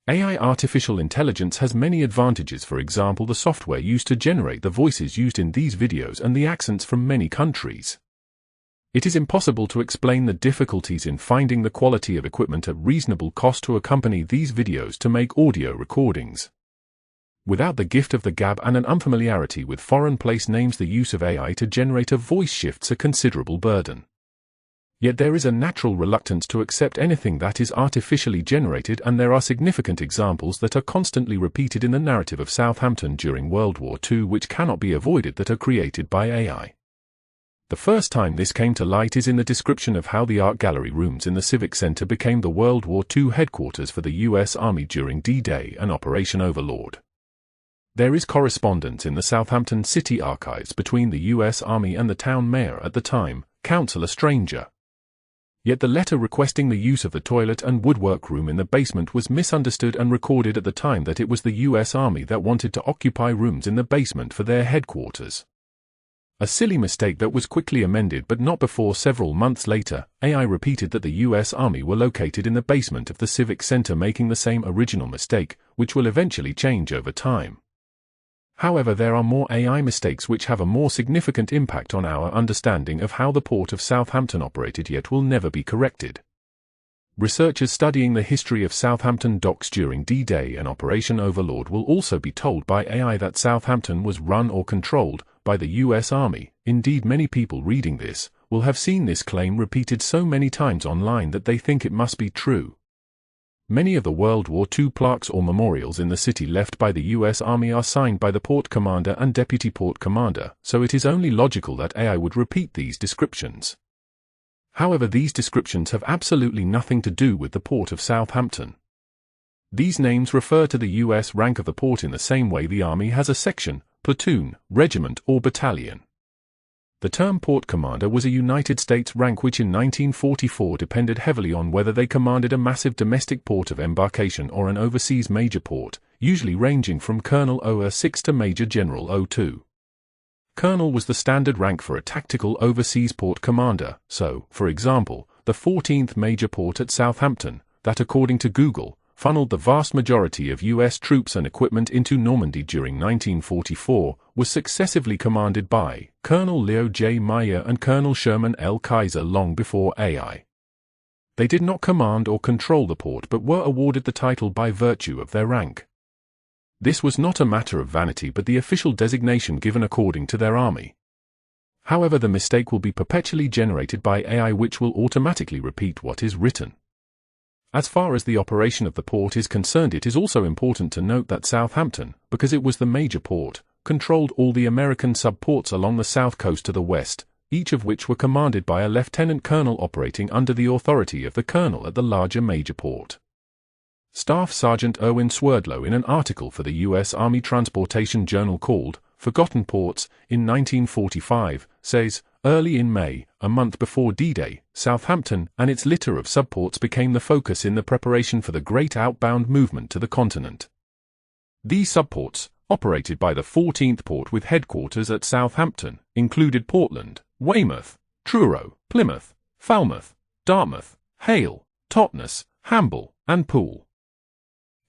AI artificial intelligence has many advantages, for example the software used to generate the voices used in these videos and the accents from many countries. It is impossible to explain the difficulties in finding the quality of equipment at reasonable cost to accompany these videos to make audio recordings. Without the gift of the gab and an unfamiliarity with foreign place names, the use of AI to generate a voice shifts a considerable burden. Yet there is a natural reluctance to accept anything that is artificially generated, and there are significant examples that are constantly repeated in the narrative of Southampton during World War II which cannot be avoided that are created by AI. The first time this came to light is in the description of how the art gallery rooms in the Civic Center became the World War II headquarters for the U.S. Army during D-Day and Operation Overlord. There is correspondence in the Southampton City Archives between the U.S. Army and the town mayor at the time, Councillor Stranger. Yet the letter requesting the use of the toilet and woodwork room in the basement was misunderstood and recorded at the time that it was the U.S. Army that wanted to occupy rooms in the basement for their headquarters. A silly mistake that was quickly amended, but not before several months later, AI repeated that the U.S. Army were located in the basement of the Civic Center, making the same original mistake, which will eventually change over time. However, there are more AI mistakes which have a more significant impact on our understanding of how the port of Southampton operated, yet will never be corrected. Researchers studying the history of Southampton docks during D-Day and Operation Overlord will also be told by AI that Southampton was run or controlled by the U.S. Army. Indeed, many people reading this will have seen this claim repeated so many times online that they think it must be true. Many of the World War II plaques or memorials in the city left by the U.S. Army are signed by the port commander and deputy port commander, so it is only logical that AI would repeat these descriptions. However, these descriptions have absolutely nothing to do with the port of Southampton. These names refer to the U.S. rank of the port in the same way the Army has a section, platoon, regiment, or battalion. The term port commander was a United States rank which in 1944 depended heavily on whether they commanded a massive domestic port of embarkation or an overseas major port, usually ranging from Colonel OR-6 to Major General O2. Colonel was the standard rank for a tactical overseas port commander, so, for example, the 14th major port at Southampton, that according to Google, funneled the vast majority of U.S. troops and equipment into Normandy during 1944, was successively commanded by Colonel Leo J. Meyer and Colonel Sherman L. Kaiser long before AI. They did not command or control the port but were awarded the title by virtue of their rank. This was not a matter of vanity but the official designation given according to their army. However, the mistake will be perpetually generated by AI which will automatically repeat what is written. As far as the operation of the port is concerned, it is also important to note that Southampton, because it was the major port, controlled all the American sub-ports along the south coast to the west, each of which were commanded by a lieutenant colonel operating under the authority of the colonel at the larger major port. Staff Sergeant Erwin Swerdlow, in an article for the U.S. Army Transportation Journal called Forgotten Ports in 1945, says, early in May, a month before D-Day, Southampton and its litter of subports became the focus in the preparation for the great outbound movement to the continent. These subports, operated by the 14th port with headquarters at Southampton, included Portland, Weymouth, Truro, Plymouth, Falmouth, Dartmouth, Hale, Totnes, Hamble, and Poole.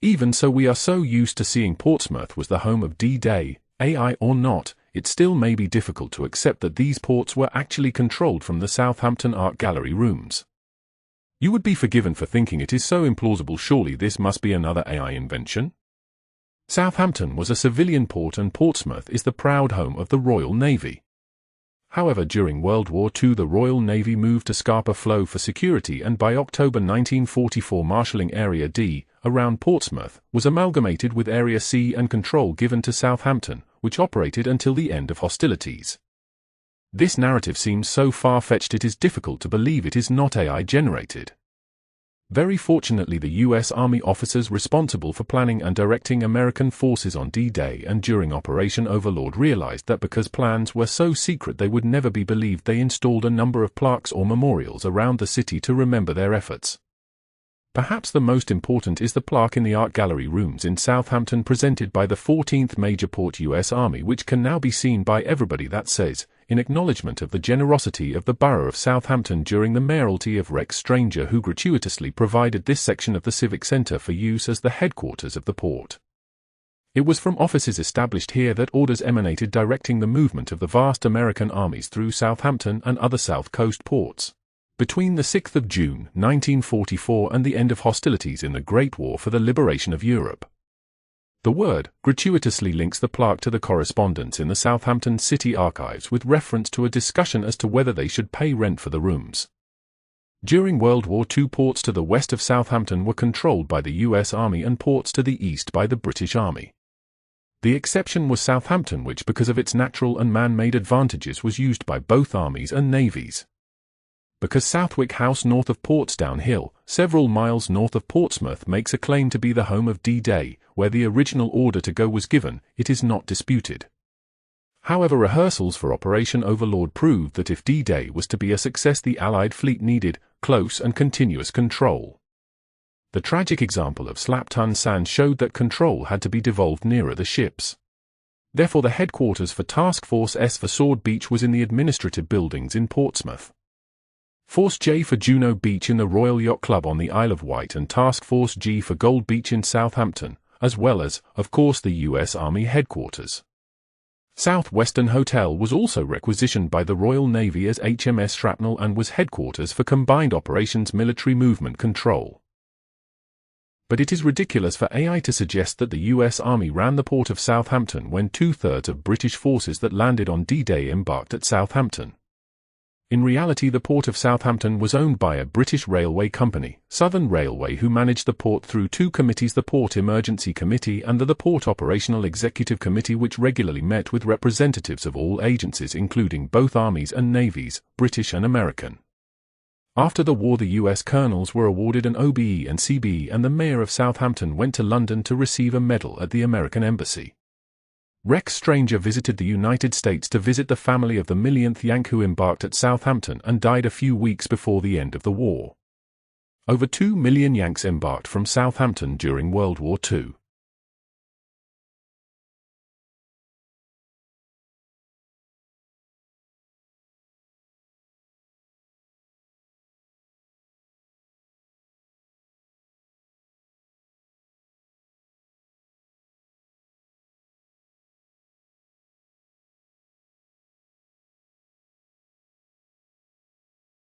Even so, we are so used to seeing Portsmouth was the home of D-Day, AI or not, it still may be difficult to accept that these ports were actually controlled from the Southampton Art Gallery rooms. You would be forgiven for thinking it is so implausible. Surely this must be another AI invention? Southampton was a civilian port and Portsmouth is the proud home of the Royal Navy. However, during World War II the Royal Navy moved to Scapa Flow for security, and by October 1944 marshalling Area D, around Portsmouth, was amalgamated with Area C and control given to Southampton, which operated until the end of hostilities. This narrative seems so far-fetched it is difficult to believe it is not AI-generated. Very fortunately, the U.S. Army officers responsible for planning and directing American forces on D-Day and during Operation Overlord realized that because plans were so secret they would never be believed, they installed a number of plaques or memorials around the city to remember their efforts. Perhaps the most important is the plaque in the Art Gallery rooms in Southampton presented by the 14th Major Port U.S. Army, which can now be seen by everybody, that says, in acknowledgement of the generosity of the borough of Southampton during the mayoralty of Rex Stranger, who gratuitously provided this section of the Civic Centre for use as the headquarters of the port. It was from offices established here that orders emanated directing the movement of the vast American armies through Southampton and other South Coast ports. Between the 6th of June, 1944 and the end of hostilities in the Great War for the liberation of Europe. The word gratuitously links the plaque to the correspondence in the Southampton City Archives with reference to a discussion as to whether they should pay rent for the rooms. During World War II, ports to the west of Southampton were controlled by the U.S. Army and ports to the east by the British Army. The exception was Southampton, which, because of its natural and man-made advantages, was used by both armies and navies. Because Southwick House north of Portsdown Hill, several miles north of Portsmouth, makes a claim to be the home of D-Day, where the original order to go was given, it is not disputed. However, rehearsals for Operation Overlord proved that if D-Day was to be a success, the Allied fleet needed close and continuous control. The tragic example of Slapton Sands showed that control had to be devolved nearer the ships. Therefore, the headquarters for Task Force S for Sword Beach was in the administrative buildings in Portsmouth. Force J for Juno Beach in the Royal Yacht Club on the Isle of Wight, and Task Force G for Gold Beach in Southampton, as well as, of course, the U.S. Army headquarters. Southwestern Hotel was also requisitioned by the Royal Navy as HMS Shrapnel and was headquarters for Combined Operations Military Movement Control. But it is ridiculous for AI to suggest that the U.S. Army ran the port of Southampton when 2/3 of British forces that landed on D-Day embarked at Southampton. In reality, the port of Southampton was owned by a British railway company, Southern Railway, who managed the port through two committees, the Port Emergency Committee and the Port Operational Executive Committee, which regularly met with representatives of all agencies, including both armies and navies, British and American. After the war, the U.S. colonels were awarded an OBE and CBE, and the mayor of Southampton went to London to receive a medal at the American Embassy. Rex Stranger visited the United States to visit the family of the millionth Yank who embarked at Southampton and died a few weeks before the end of the war. Over 2 million Yanks embarked from Southampton during World War II.